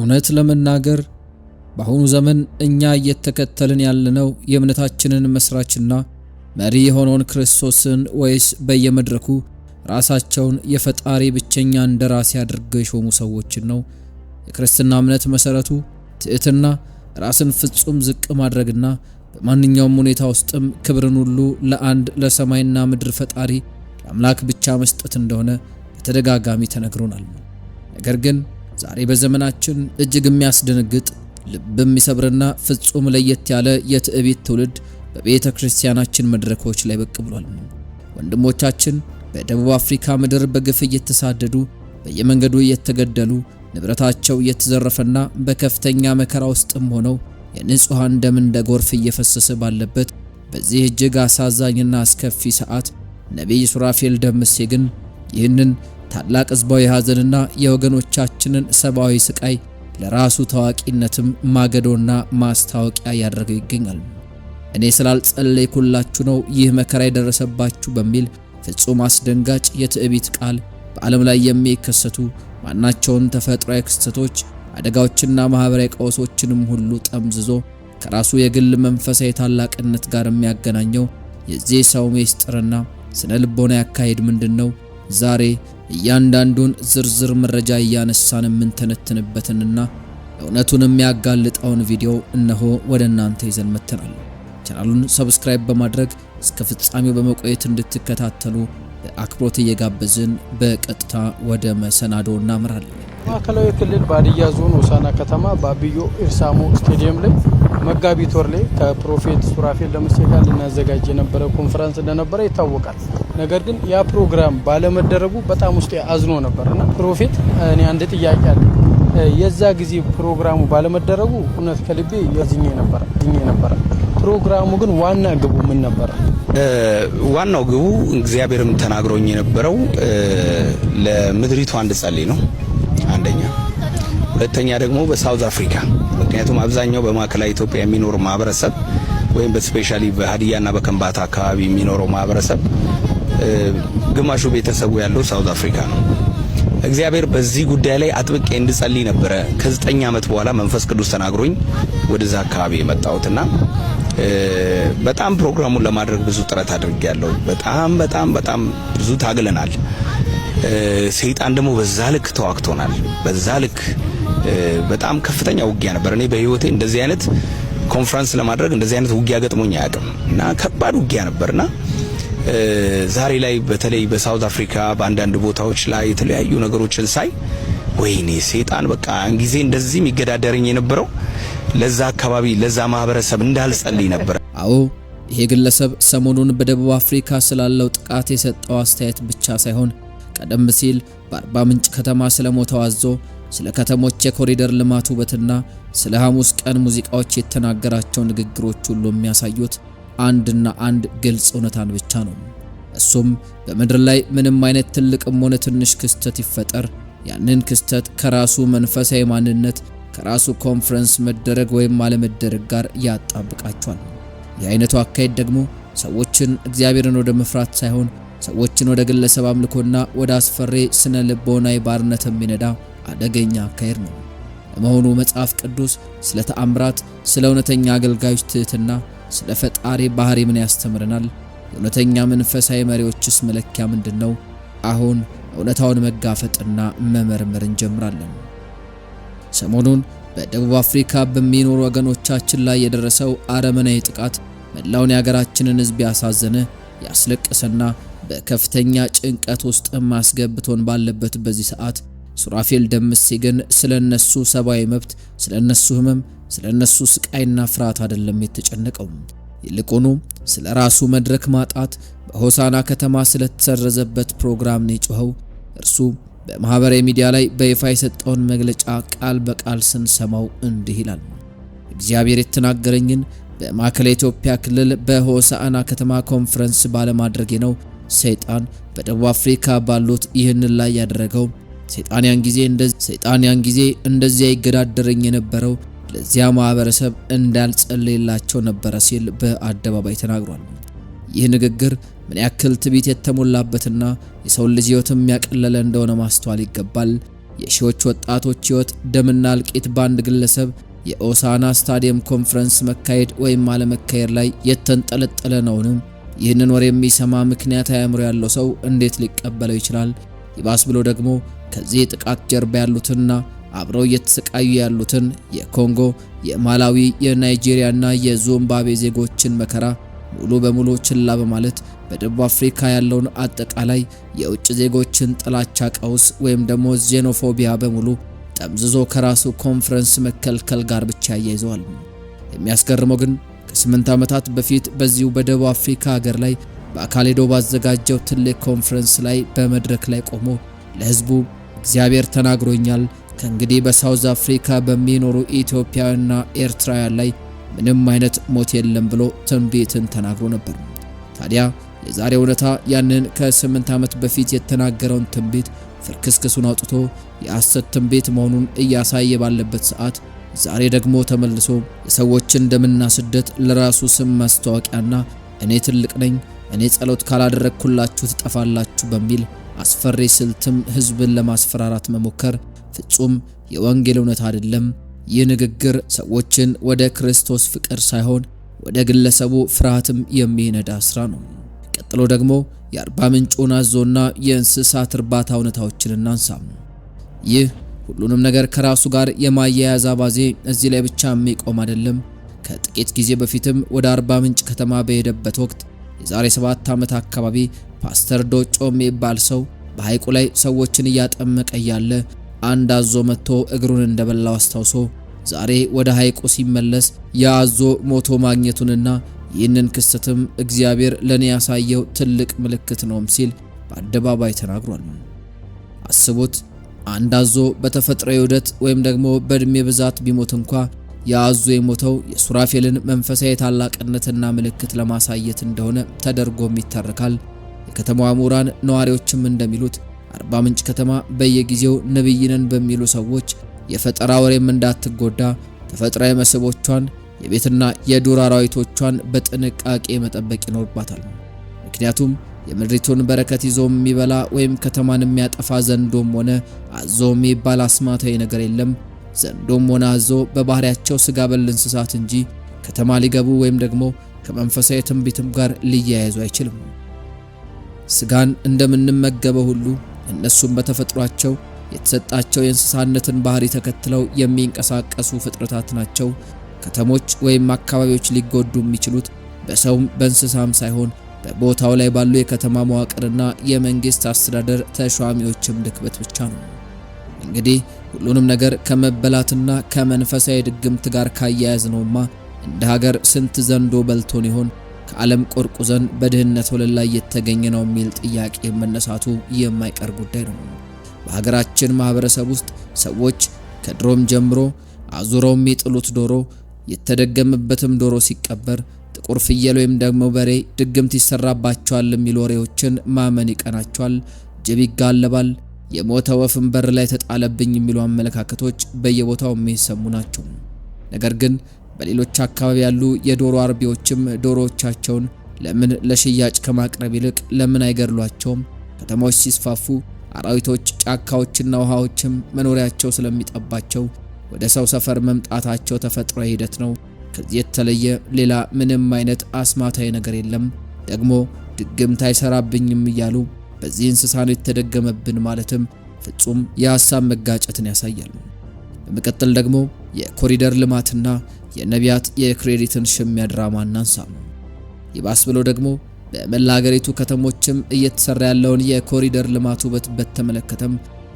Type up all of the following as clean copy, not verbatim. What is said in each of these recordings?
እውነት ለመናገር በአሁኑ ዘመን እኛ እየተከተልን ያለነው የእምነታችንን መስራችና መሪ የሆነውን ክርስቶስን ወይስ በየመድረኩ ራሳቸውን የፈጣሪ ብቸኛ እንደራሴ አድርገው የሾሙ ሰዎችን ነው? የክርስትና እምነት መሰረቱ ትዕትና፣ ራስን ፍጹም ዝቅ ማድረግና በማንኛውም ሁኔታ ውስጥም ክብርን ሁሉ ለአንድ ለሰማይና ምድር ፈጣሪ ለአምላክ ብቻ መስጠት እንደሆነ በተደጋጋሚ ተነግሮናል። ነገር ግን ዛሬ በዘመናችን እጅግ የሚያስደነግጥ ልብ የሚሰብርና ፍጹም ለየት ያለ የትዕቢት ትውልድ በቤተ ክርስቲያናችን መድረኮች ላይ ብቅ ብሏል። ወንድሞቻችን በደቡብ አፍሪካ ምድር በግፍ እየተሳደዱ በየመንገዱ እየተገደሉ ንብረታቸው እየተዘረፈና በከፍተኛ መከራ ውስጥም ሆነው የንጹሃን ደም እንደ ጎርፍ እየፈሰሰ ባለበት በዚህ እጅግ አሳዛኝና አስከፊ ሰዓት ነቢይ ሱራፌል ደምሴ ግን ይህንን ታላቅ ሕዝባዊ ሐዘንና የወገኖቻችንን ሰብአዊ ስቃይ ለራሱ ታዋቂነትም ማገዶና ማስታወቂያ ያደረገው ይገኛል። እኔ ስላልጸለይኩላችሁ ነው ይህ መከራ የደረሰባችሁ በሚል ፍጹም አስደንጋጭ የትዕቢት ቃል በዓለም ላይ የሚከሰቱ ማናቸውን ተፈጥሯዊ ክስተቶች፣ አደጋዎችና ማህበራዊ ቀውሶችንም ሁሉ ጠምዝዞ ከራሱ የግል መንፈሳዊ ታላቅነት ጋር የሚያገናኘው የዚህ ሰው ምስጢርና ስነ ልቦና ያካሄድ ምንድነው? ዛሬ እያንዳንዱን ዝርዝር መረጃ እያነሳን የምንተነትንበትንና እውነቱን የሚያጋልጠውን ቪዲዮ እነሆ ወደ እናንተ ይዘን መጥተናል። ቻናሉን ሰብስክራይብ በማድረግ እስከ ፍጻሜው በመቆየት እንድትከታተሉ በአክብሮት እየጋበዝን በቀጥታ ወደ መሰናዶ እናመራለን። ማዕከላዊ ክልል በሀዲያ ዞን ሆሳዕና ከተማ በአብዮ ኢርሳሞ ስቴዲየም ላይ መጋቢት ወር ላይ ከፕሮፌት ሱራፌል ደምሴ ጋር ልናዘጋጅ የነበረ ኮንፈረንስ እንደነበረ ይታወቃል። ነገር ግን ያ ፕሮግራም ባለመደረጉ በጣም ውስጥ አዝኖ ነበርና ፕሮፌት እኔ አንድ ጥያቄ አለ። የዛ ጊዜ ፕሮግራሙ ባለመደረጉ እውነት ከልቤ ያዝኜ ነበር። ፕሮግራሙ ግን ዋና ግቡ ምን ነበር? ዋናው ግቡ እግዚአብሔርም ተናግሮኝ የነበረው ለምድሪቷ እንድጸልይ ነው። አንደኛ፣ ሁለተኛ ደግሞ በሳውዝ አፍሪካ፣ ምክንያቱም አብዛኛው በማዕከላዊ ኢትዮጵያ የሚኖር ማህበረሰብ ወይም በስፔሻሊ በሀዲያና በከምባታ አካባቢ የሚኖረው ማህበረሰብ ግማሹ ቤተሰቡ ያለው ሳውዝ አፍሪካ ነው። እግዚአብሔር በዚህ ጉዳይ ላይ አጥብቄ እንድጸልይ ነበረ ከ9 ዓመት በኋላ መንፈስ ቅዱስ ተናግሮኝ ወደዛ አካባቢ የመጣሁትና በጣም ፕሮግራሙን ለማድረግ ብዙ ጥረት አድርጌያለሁ። በጣም ብዙ ታግለናል። ሰይጣን ደግሞ በዛ ልክ ተዋክቶናል። በዛ ልክ በጣም ከፍተኛ ውጊያ ነበር። እኔ በህይወቴ እንደዚህ አይነት ኮንፈረንስ ለማድረግ እንደዚህ አይነት ውጊያ ገጥሞኝ አያውቅም እና ከባድ ውጊያ ነበርና ዛሬ ላይ በተለይ በሳውዝ አፍሪካ በአንዳንድ ቦታዎች ላይ የተለያዩ ነገሮችን ሳይ ወይኔ ሰይጣን በቃ እንግዲህ እንደዚህ የሚገዳደረኝ የነበረው ለዛ አካባቢ ለዛ ማህበረሰብ እንዳልጸልይ ነበር። አዎ ይሄ ግለሰብ ሰሞኑን በደቡብ አፍሪካ ስላለው ጥቃት የሰጠው አስተያየት ብቻ ሳይሆን ቀደም ሲል በአርባ ምንጭ ከተማ ስለሞተው አዞ ስለ ከተሞች የኮሪደር ልማት ውበትና ስለ ሐሙስ ቀን ሙዚቃዎች የተናገራቸው ንግግሮች ሁሉ የሚያሳዩት አንድና አንድ ግልጽ እውነታን ብቻ ነው። እሱም በምድር ላይ ምንም አይነት ትልቅም ሆነ ትንሽ ክስተት ይፈጠር ያንን ክስተት ከራሱ መንፈሳዊ ማንነት ከራሱ ኮንፈረንስ መደረግ ወይም አለመደረግ ጋር ያጣብቃቸዋል። የአይነቱ አካሄድ ደግሞ ሰዎችን እግዚአብሔርን ወደ መፍራት ሳይሆን ሰዎችን ወደ ግለሰብ አምልኮና ወደ አስፈሪ ስነ ልቦናዊ ባርነት የሚነዳ አደገኛ አካሄድ ነው። ለመሆኑ መጽሐፍ ቅዱስ ስለ ተአምራት፣ ስለ እውነተኛ አገልጋዮች ትህትና፣ ስለ ፈጣሪ ባህሪ ምን ያስተምረናል? የእውነተኛ መንፈሳዊ መሪዎችስ መለኪያ ምንድነው? አሁን እውነታውን መጋፈጥና መመርመር እንጀምራለን። ሰሞኑን በደቡብ አፍሪካ በሚኖሩ ወገኖቻችን ላይ የደረሰው አረመናዊ ጥቃት መላውን የሀገራችንን ሕዝብ ያሳዘነ ያስለቀሰና በከፍተኛ ጭንቀት ውስጥ ማስገብቶን ባለበት በዚህ ሰዓት ሱራፌል ደምሴ ግን ስለነሱ ሰብአዊ መብት፣ ስለነሱ ህመም፣ ስለነሱ ስቃይና ፍርሃት አይደለም የተጨነቀው። ይልቁኑ ስለ ራሱ መድረክ ማጣት በሆሳዕና ከተማ ስለተሰረዘበት ፕሮግራም ነው የጮኸው። እርሱ በማህበራዊ ሚዲያ ላይ በይፋ የሰጠውን መግለጫ ቃል በቃል ስንሰማው እንዲህ ይላል። እግዚአብሔር የተናገረኝን በማዕከላዊ ኢትዮጵያ ክልል በሆሳዕና ከተማ ኮንፈረንስ ባለማድረጌ ነው ሰይጣን በደቡብ አፍሪካ ባሉት ይህንን ላይ ያደረገው። ሰይጣን ያን ጊዜ እንደዚያ ይገዳደረኝ የነበረው ለዚያ ማህበረሰብ እንዳልጸለይላቸው ነበር ሲል በአደባባይ ተናግሯል። ይህ ንግግር ምን ያክል ትዕቢት የተሞላበትና የሰው ልጅ ሕይወትም ያቀለለ እንደሆነ ማስተዋል ይገባል። የሺዎች ወጣቶች ሕይወት ደምና እልቂት በአንድ ግለሰብ የኦሳና ስታዲየም ኮንፈረንስ መካሄድ ወይም አለመካሄድ ላይ የተንጠለጠለ ነውን? ይህንን ወሬ የሚሰማ ምክንያታዊ አእምሮ ያለው ሰው እንዴት ሊቀበለው ይችላል? ይባስ ብሎ ደግሞ ከዚህ ጥቃት ጀርባ ያሉትና አብረው እየተሰቃዩ ያሉትን የኮንጎ፣ የማላዊ፣ የናይጄሪያና የዚምባብዌ ዜጎችን መከራ ሙሉ በሙሉ ችላ በማለት በደቡብ አፍሪካ ያለውን አጠቃላይ የውጭ ዜጎችን ጥላቻ ቀውስ ወይም ደግሞ ዜኖፎቢያ በሙሉ ጠምዝዞ ከራሱ ኮንፈረንስ መከልከል ጋር ብቻ ያያይዘዋል። የሚያስገርመው ግን ከ8 ዓመታት በፊት በዚሁ በደቡብ አፍሪካ ሀገር ላይ በአካል ሄዶ ባዘጋጀው ትልቅ ኮንፈረንስ ላይ በመድረክ ላይ ቆሞ ለሕዝቡ እግዚአብሔር ተናግሮኛል፣ ከእንግዲህ በሳውዝ አፍሪካ በሚኖሩ ኢትዮጵያውያንና ኤርትራውያን ላይ ምንም አይነት ሞት የለም ብሎ ትንቢትን ተናግሮ ነበር። ታዲያ የዛሬ እውነታ ያንን ከ8 ዓመት በፊት የተናገረውን ትንቢት ፍርክስክሱን አውጥቶ የሐሰት ትንቢት መሆኑን እያሳየ ባለበት ሰዓት ዛሬ ደግሞ ተመልሶ የሰዎችን ደምና ስደት ለራሱ ስም ማስተዋወቂያና እኔ ትልቅ ነኝ፣ እኔ ጸሎት ካላደረግኩላችሁ ትጠፋላችሁ በሚል አስፈሪ ስልትም ሕዝብን ለማስፈራራት መሞከር ፍጹም የወንጌል እውነት አይደለም። ይህ ንግግር ሰዎችን ወደ ክርስቶስ ፍቅር ሳይሆን ወደ ግለሰቡ ፍርሃትም የሚነዳ ስራ ነው። ቀጥሎ ደግሞ የአርባ ምንጩን አዞና የእንስሳት እርባታ እውነታዎችን እናንሳ። ይህ ሁሉንም ነገር ከራሱ ጋር የማያያዝ አባዜ እዚህ ላይ ብቻ የሚቆም አይደለም። ከጥቂት ጊዜ በፊትም ወደ አርባ ምንጭ ከተማ በሄደበት ወቅት የዛሬ 7 ዓመት አካባቢ ፓስተር ዶጮ የሚባል ሰው በሐይቁ ላይ ሰዎችን እያጠመቀ ያለ አንድ አዞ መጥቶ እግሩን እንደበላው አስታውሶ ዛሬ ወደ ሐይቁ ሲመለስ የአዞ ሞቶ ማግኘቱንና ይህንን ክስተትም እግዚአብሔር ለኔ ያሳየው ትልቅ ምልክት ነውም ሲል በአደባባይ ተናግሯል። አስቡት፣ አንድ አዞ በተፈጥሮ ውደት ወይም ደግሞ በእድሜ ብዛት ቢሞት እንኳ የአዞ የሞተው የሱራፌልን መንፈሳዊ ታላቅነትና ምልክት ለማሳየት እንደሆነ ተደርጎም ይተረካል። የከተማዋ ምሁራን ነዋሪዎችም እንደሚሉት አርባ ምንጭ ከተማ በየጊዜው ነብይ ነን በሚሉ ሰዎች የፈጠራ ወሬም እንዳትጎዳ ተፈጥሯዊ መስህቦቿን የቤትና የዱር አራዊቶቿን በጥንቃቄ መጠበቅ ይኖርባታል። ምክንያቱም የምድሪቱን በረከት ይዞ የሚበላ ወይም ከተማን የሚያጠፋ ዘንዶም ሆነ አዞ የሚባል አስማታዊ ነገር የለም። ዘንዶም ሆነ አዞ በባህሪያቸው ስጋ በል እንስሳት እንጂ ከተማ ሊገቡ ወይም ደግሞ ከመንፈሳዊ ትንቢትም ጋር ሊያያዙ አይችልም። ስጋን እንደምንመገበው ሁሉ እነሱም በተፈጥሯቸው የተሰጣቸው የእንስሳነትን ባህሪ ተከትለው የሚንቀሳቀሱ ፍጥረታት ናቸው። ከተሞች ወይም አካባቢዎች ሊጎዱ የሚችሉት በሰውም በእንስሳም ሳይሆን በቦታው ላይ ባሉ የከተማ መዋቅርና የመንግስት አስተዳደር ተሿሚዎችም ድክመት ብቻ ነው። እንግዲህ ሁሉንም ነገር ከመበላትና ከመንፈሳዊ ድግምት ጋር ካያያዝ ነውማ እንደ ሀገር ስንት ዘንዶ በልቶን ይሆን ከዓለም ቆርቁዘን በድህነት ወለል ላይ የተገኘ ነው የሚል ጥያቄ መነሳቱ የማይቀር ጉዳይ ነው። በሀገራችን ማህበረሰብ ውስጥ ሰዎች ከድሮም ጀምሮ አዙረው የሚጥሉት ዶሮ የተደገመበትም ዶሮ ሲቀበር ጥቁር ፍየል ወይም ደግሞ በሬ ድግምት ይሰራባቸዋል የሚሉ ወሬዎችን ማመን ይቀናቸዋል። ጅብ ይጋለባል፣ የሞተ ወፍን በር ላይ ተጣለብኝ የሚሉ አመለካከቶች በየቦታው የሚሰሙ ናቸው። ነገር ግን በሌሎች አካባቢ ያሉ የዶሮ አርቢዎችም ዶሮዎቻቸውን ለምን ለሽያጭ ከማቅረብ ይልቅ ለምን አይገድሏቸውም? ከተሞች ሲስፋፉ አራዊቶች፣ ጫካዎችና ውሃዎችም መኖሪያቸው ስለሚጠባቸው ወደ ሰው ሰፈር መምጣታቸው ተፈጥሯዊ ሂደት ነው። ከዚህ የተለየ ሌላ ምንም አይነት አስማታዊ ነገር የለም። ደግሞ ድግምት አይሰራብኝም እያሉ በዚህ እንስሳ ነው የተደገመብን ማለትም ፍጹም የሐሳብ መጋጨትን ያሳያል። በመቀጠል ደግሞ የኮሪደር ልማትና የነቢያት የክሬዲትን ሽሚያ ድራማ እናንሳ። ይባስ ብሎ ደግሞ በመላ ሀገሪቱ ከተሞችም እየተሰራ ያለውን የኮሪደር ልማት ውበት በተመለከተም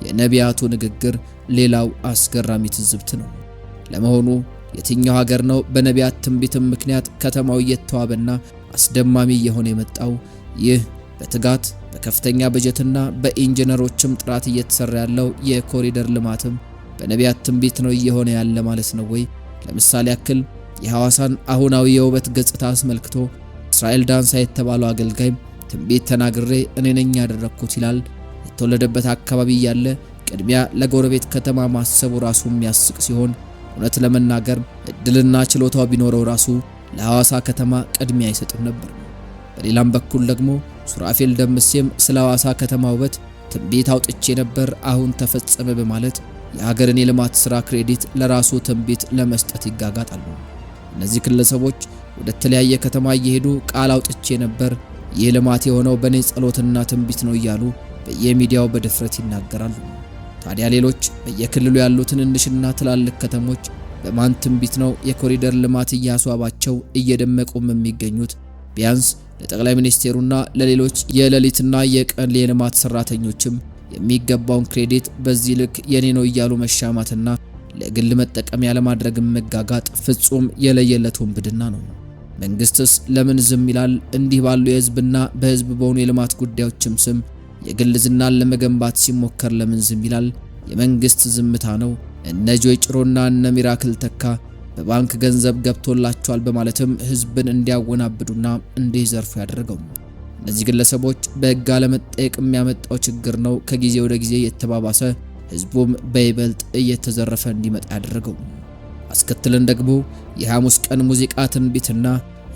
የነቢያቱ ንግግር ሌላው አስገራሚ ትዝብት ነው። ለመሆኑ የትኛው ሀገር ነው በነቢያት ትንቢትም ምክንያት ከተማው እየተዋበና አስደማሚ እየሆነ የመጣው? ይህ በትጋት በከፍተኛ በጀትና በኢንጂነሮችም ጥራት እየተሰራ ያለው የኮሪደር ልማትም በነቢያት ትንቢት ነው እየሆነ ያለ ማለት ነው ወይ? ለምሳሌ ያክል የሐዋሳን አሁናዊ የውበት ገጽታ አስመልክቶ እስራኤል ዳንሳ የተባለው አገልጋይ ትንቢት ተናግሬ እኔ ነኝ ያደረኩት ይላል። የተወለደበት አካባቢ ያለ ቅድሚያ ለጎረቤት ከተማ ማሰቡ ራሱ የሚያስቅ ሲሆን እውነት ለመናገር እድልና ችሎታው ቢኖረው ራሱ ለሐዋሳ ከተማ ቅድሚያ አይሰጥም ነበር። በሌላም በኩል ደግሞ ሱራፌል ደምሴም ስለ ሐዋሳ ከተማ ውበት ትንቢት አውጥቼ ነበር አሁን ተፈጸመ በማለት የሀገርን የልማት ሥራ ክሬዲት ለራሱ ትንቢት ለመስጠት ይጋጋጣሉ። እነዚህ ግለሰቦች ወደ ተለያየ ከተማ እየሄዱ ቃል አውጥቼ ነበር፣ ይህ ልማት የሆነው በኔ ጸሎትና ትንቢት ነው እያሉ በየሚዲያው በድፍረት ይናገራሉ። ታዲያ ሌሎች በየክልሉ ያሉ ትንንሽና ትላልቅ ከተሞች በማን ትንቢት ነው የኮሪደር ልማት እያስዋባቸው እየደመቁም የሚገኙት? ቢያንስ ለጠቅላይ ሚኒስቴሩና ለሌሎች የሌሊትና የቀን የልማት ሰራተኞችም የሚገባውን ክሬዲት በዚህ ልክ የኔ ነው እያሉ መሻማትና ለግል መጠቀሚያ ለማድረግ መጋጋጥ ፍጹም የለየለት ወንብድና ነው። መንግስትስ ለምን ዝም ይላል? እንዲህ ባሉ የህዝብና በህዝብ በሆኑ የልማት ጉዳዮችም ስም የግል ዝናን ለመገንባት ሲሞከር ለምን ዝም ይላል? የመንግስት ዝምታ ነው እነ ጆይ ጭሮና እነ ሚራክል ተካ በባንክ ገንዘብ ገብቶላቸዋል በማለትም ህዝብን እንዲያወናብዱና እንዲዘርፉ ያደረገው። እነዚህ ግለሰቦች በህግ አለመጠየቅ የሚያመጣው ችግር ነው ከጊዜ ወደ ጊዜ የተባባሰ ህዝቡም በይበልጥ እየተዘረፈ እንዲመጣ ያደረገው። አስከትለን ደግሞ የሐሙስ ቀን ሙዚቃ ትንቢትና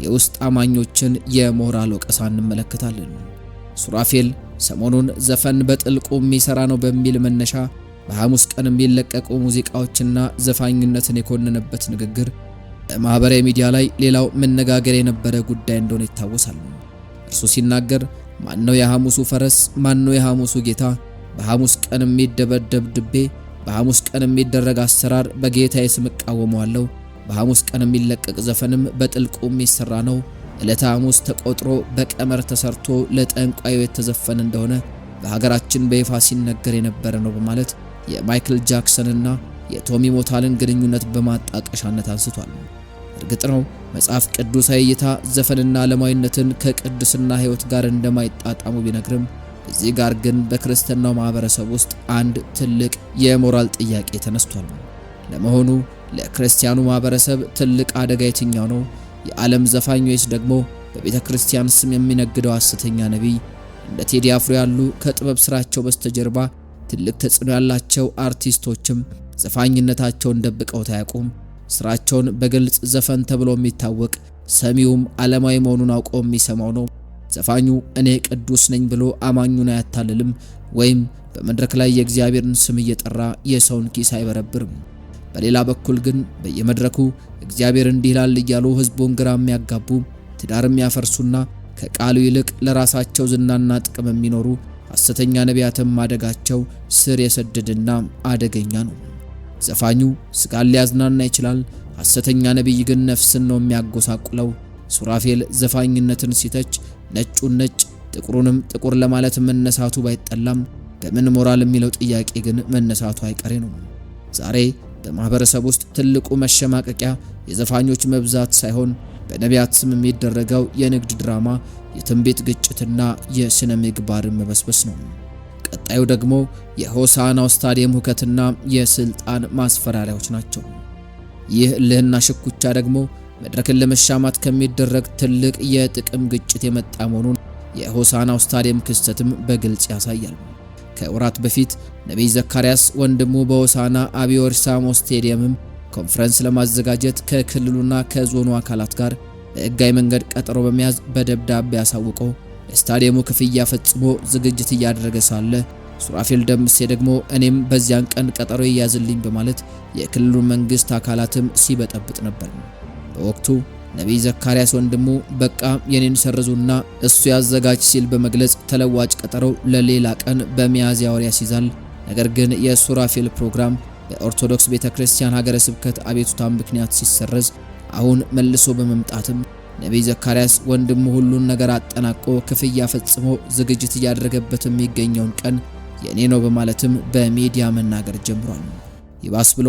የውስጥ አማኞችን የሞራል ወቀሳ እንመለከታለን። ሱራፌል ሰሞኑን ዘፈን በጥልቁ የሚሰራ ነው በሚል መነሻ በሐሙስ ቀን የሚለቀቁ ሙዚቃዎችና ዘፋኝነትን የኮነነበት ንግግር በማህበራዊ ሚዲያ ላይ ሌላው መነጋገሪያ የነበረ ጉዳይ እንደሆነ ይታወሳል። እርሱ ሲናገር ማነው የሐሙሱ ፈረስ? ማነው የሐሙሱ ጌታ? በሐሙስ ቀን የሚደበደብ ድቤ፣ በሐሙስ ቀን የሚደረግ አሰራር በጌታዬ ስም እቃወመዋለሁ። በሐሙስ ቀን የሚለቀቅ ዘፈንም በጥልቁ የሚሰራ ነው። ዕለተ ሐሙስ ተቆጥሮ በቀመር ተሰርቶ ለጠንቋዩ የተዘፈነ እንደሆነ በሀገራችን በይፋ ሲነገር የነበረ ነው በማለት የማይክል ጃክሰንና የቶሚ ሞታልን ግንኙነት በማጣቀሻነት አንስቷል። እርግጥ ነው መጽሐፍ ቅዱሳዊ እይታ ዘፈንና ዓለማዊነትን ከቅድስና ሕይወት ጋር እንደማይጣጣሙ ቢነግርም እዚህ ጋር ግን በክርስትናው ማህበረሰብ ውስጥ አንድ ትልቅ የሞራል ጥያቄ ተነስቷል። ለመሆኑ ለክርስቲያኑ ማህበረሰብ ትልቅ አደጋ የትኛው ነው? የዓለም ዘፋኝ ወይስ ደግሞ በቤተ ክርስቲያን ስም የሚነግደው ሐሰተኛ ነቢይ? እንደ ቴዲ አፍሮ ያሉ ከጥበብ ስራቸው በስተጀርባ ትልቅ ተጽዕኖ ያላቸው አርቲስቶችም ዘፋኝነታቸውን ደብቀው ታያቁም። ስራቸውን በግልጽ ዘፈን ተብሎ የሚታወቅ ሰሚውም ዓለማዊ መሆኑን አውቆ የሚሰማው ነው። ዘፋኙ እኔ ቅዱስ ነኝ ብሎ አማኙን አያታልልም፣ ወይም በመድረክ ላይ የእግዚአብሔርን ስም እየጠራ የሰውን ኪስ አይበረብርም። በሌላ በኩል ግን በየመድረኩ እግዚአብሔር እንዲህ ይላል እያሉ ህዝቡን ግራ የሚያጋቡ ትዳርም ያፈርሱና ከቃሉ ይልቅ ለራሳቸው ዝናና ጥቅም የሚኖሩ ሐሰተኛ ነቢያትም ማደጋቸው ስር የሰደደና አደገኛ ነው። ዘፋኙ ስጋን ሊያዝናና ይችላል፣ ሐሰተኛ ነቢይ ግን ነፍስን ነው የሚያጎሳቁለው። ሱራፌል ዘፋኝነትን ሲተች ነጩን ነጭ ጥቁሩንም ጥቁር ለማለት መነሳቱ ባይጠላም በምን ሞራል የሚለው ጥያቄ ግን መነሳቱ አይቀሬ ነው። ዛሬ በማህበረሰብ ውስጥ ትልቁ መሸማቀቂያ የዘፋኞች መብዛት ሳይሆን በነቢያት ስም የሚደረገው የንግድ ድራማ፣ የትንቢት ግጭትና የስነ ምግባር መበስበስ ነው። ቀጣዩ ደግሞ የሆሳናው ስታዲየም ሁከትና የስልጣን ማስፈራሪያዎች ናቸው። ይህ እልህና ሽኩቻ ደግሞ መድረክን ለመሻማት ከሚደረግ ትልቅ የጥቅም ግጭት የመጣ መሆኑን የሆሳናው ስታዲየም ክስተትም በግልጽ ያሳያል። ከወራት በፊት ነቢይ ዘካርያስ ወንድሙ በሆሳና አብዮ ኢርሳሞ ስቴዲየምም ኮንፈረንስ ለማዘጋጀት ከክልሉና ከዞኑ አካላት ጋር በሕጋዊ መንገድ ቀጠሮ በመያዝ በደብዳቤ ያሳውቆ ለስታዲየሙ ክፍያ ፈጽሞ ዝግጅት እያደረገ ሳለ ሱራፌል ደምሴ ደግሞ እኔም በዚያን ቀን ቀጠሮ ይያዝልኝ በማለት የክልሉ መንግስት አካላትም ሲበጠብጥ ነበር። በወቅቱ ነቢይ ዘካርያስ ወንድሙ በቃ የኔን ሰርዙና እሱ ያዘጋጅ ሲል በመግለጽ ተለዋጭ ቀጠሮ ለሌላ ቀን በሚያዝያ ወር ያስይዛል። ነገር ግን የሱራፌል ፕሮግራም በኦርቶዶክስ ቤተክርስቲያን ሀገረ ስብከት አቤቱታ ምክንያት ሲሰረዝ አሁን መልሶ በመምጣትም ነቢይ ዘካርያስ ወንድሙ ሁሉን ነገር አጠናቆ ክፍያ ፈጽሞ ዝግጅት እያደረገበት የሚገኘውን ቀን የኔ ነው በማለትም በሚዲያ መናገር ጀምሯል። ይባስ ብሎ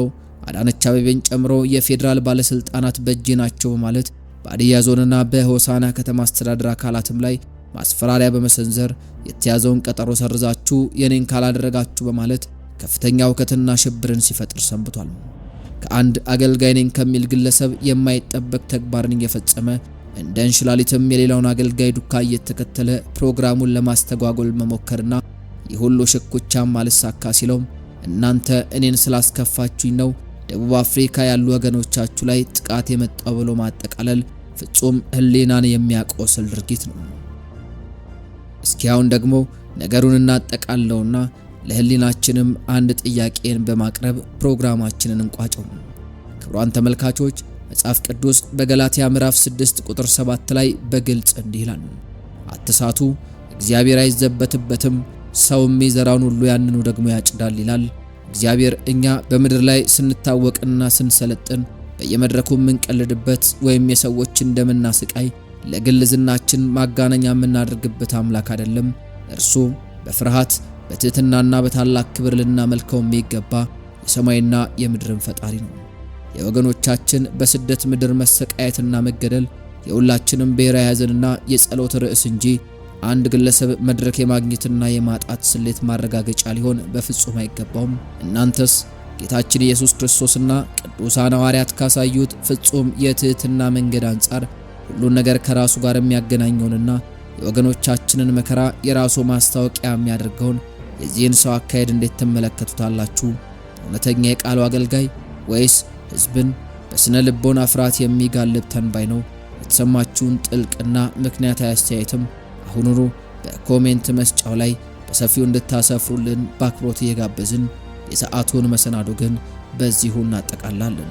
አዳነች አቤቤን ጨምሮ የፌዴራል ባለስልጣናት በእጅ ናቸው በማለት በሀዲያ ዞንና በሆሳና ከተማ አስተዳደር አካላትም ላይ ማስፈራሪያ በመሰንዘር የተያዘውን ቀጠሮ ሰርዛችሁ የኔን ካላደረጋችሁ በማለት ከፍተኛ ውከትና ሽብርን ሲፈጥር ሰንብቷል። ከአንድ አገልጋይ ነኝ ከሚል ግለሰብ የማይጠበቅ ተግባርን እየፈጸመ እንደ እንሽላሊትም የሌላውን አገልጋይ ዱካ እየተከተለ ፕሮግራሙን ለማስተጓጎል መሞከርና ይሁሉ ሽኩቻም አልሳካ ሲለው እናንተ እኔን ስላስከፋችሁኝ ነው ደቡብ አፍሪካ ያሉ ወገኖቻችሁ ላይ ጥቃት የመጣው ብሎ ማጠቃለል ፍጹም ህሊናን የሚያቆስል ድርጊት ነው። እስኪ አሁን ደግሞ ነገሩን እናጠቃለውና ለህሊናችንም አንድ ጥያቄን በማቅረብ ፕሮግራማችንን እንቋጨው። ክቡራን ተመልካቾች መጽሐፍ ቅዱስ በገላትያ ምዕራፍ 6 ቁጥር 7 ላይ በግልጽ እንዲህ ይላል፣ አትሳቱ፣ እግዚአብሔር አይዘበትበትም፣ ሰው የሚዘራውን ሁሉ ያንኑ ደግሞ ያጭዳል ይላል። እግዚአብሔር እኛ በምድር ላይ ስንታወቅና ስንሰለጥን በየመድረኩ የምንቀልድበት ወይም የሰዎችን ደምና ስቃይ ለግል ዝናችን ማጋነኛ የምናደርግበት አምላክ አይደለም። እርሱ በፍርሃት በትህትናና በታላቅ ክብር ልናመልከው የሚገባ የሰማይና የምድርን ፈጣሪ ነው። የወገኖቻችን በስደት ምድር መሰቃየትና መገደል የሁላችንም ብሔራዊ ሐዘንና የጸሎት ርዕስ እንጂ አንድ ግለሰብ መድረክ የማግኘትና የማጣት ስሌት ማረጋገጫ ሊሆን በፍጹም አይገባውም። እናንተስ ጌታችን ኢየሱስ ክርስቶስና ቅዱሳን ሐዋርያት ካሳዩት ፍጹም የትህትና መንገድ አንጻር ሁሉን ነገር ከራሱ ጋር የሚያገናኘውንና የወገኖቻችንን መከራ የራሱ ማስታወቂያ የሚያደርገውን የዚህን ሰው አካሄድ እንዴት ትመለከቱታላችሁ? እውነተኛ የቃሉ አገልጋይ ወይስ ሕዝብን በስነ ልቦና ፍርሃት የሚጋልብ ተንባይ ነው? የተሰማችሁን ጥልቅና ምክንያታዊ አስተያየትም አሁኑኑ በኮሜንት መስጫው ላይ በሰፊው እንድታሰፍሩልን በአክብሮት እየጋበዝን የሰዓቱን መሰናዶ ግን በዚሁ እናጠቃላለን።